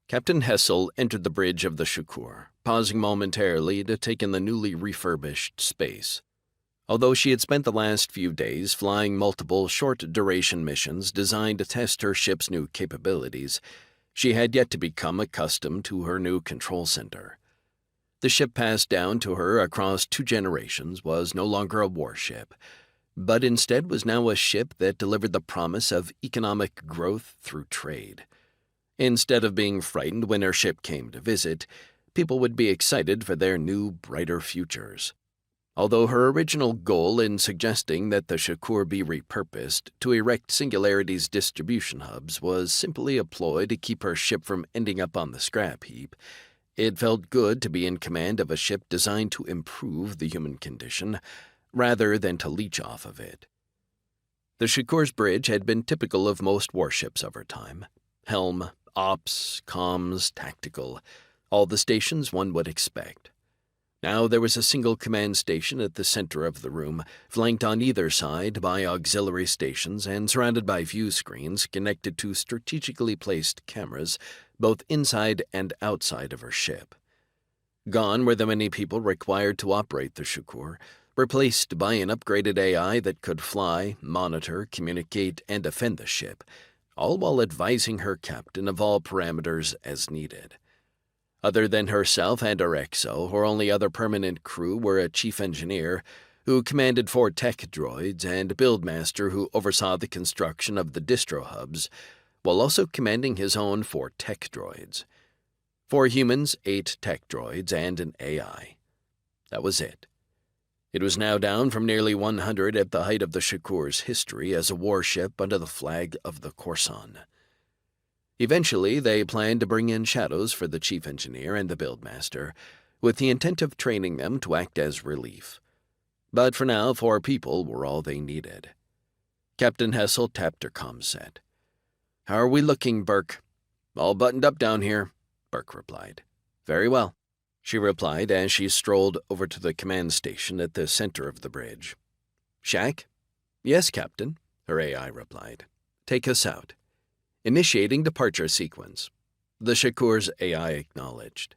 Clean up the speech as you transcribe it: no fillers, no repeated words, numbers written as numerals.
Captain Hessel entered the bridge of the Shakur, pausing momentarily to take in the newly refurbished space. Although she had spent the last few days flying multiple short-duration missions designed to test her ship's new capabilities, she had yet to become accustomed to her new control center. The ship passed down to her across 2 generations was no longer a warship, but instead was now a ship that delivered the promise of economic growth through trade. Instead of being frightened when her ship came to visit, people would be excited for their new, brighter futures. Although her original goal in suggesting that the Shakur be repurposed to erect Singularity's distribution hubs was simply a ploy to keep her ship from ending up on the scrap heap, it felt good to be in command of a ship designed to improve the human condition, rather than to leech off of it. The Shakur's bridge had been typical of most warships of her time. Helm, ops, comms, tactical, all the stations one would expect. Now there was a single command station at the center of the room, flanked on either side by auxiliary stations and surrounded by view screens connected to strategically placed cameras both inside and outside of her ship. Gone were the many people required to operate the Shakur, replaced by an upgraded AI that could fly, monitor, communicate, and defend the ship, all while advising her captain of all parameters as needed. Other than herself and her XO, her only other permanent crew were a chief engineer, who commanded 4 tech droids, and a buildmaster who oversaw the construction of the distro hubs, while also commanding his own 4 tech droids. 4 humans, 8 tech droids, and an AI. That was it. It was now down from nearly 100 at the height of the Shakur's history as a warship under the flag of the Corson. Eventually, they planned to bring in shadows for the chief engineer and the buildmaster, with the intent of training them to act as relief. But for now, 4 people were all they needed. Captain Hessel tapped her comm set. "How are we looking, Burke?" "All buttoned up down here," Burke replied. "Very well," she replied as she strolled over to the command station at the center of the bridge. "Shack?" "Yes, Captain," her AI replied. "Take us out." "Initiating departure sequence." The Shakur's AI acknowledged.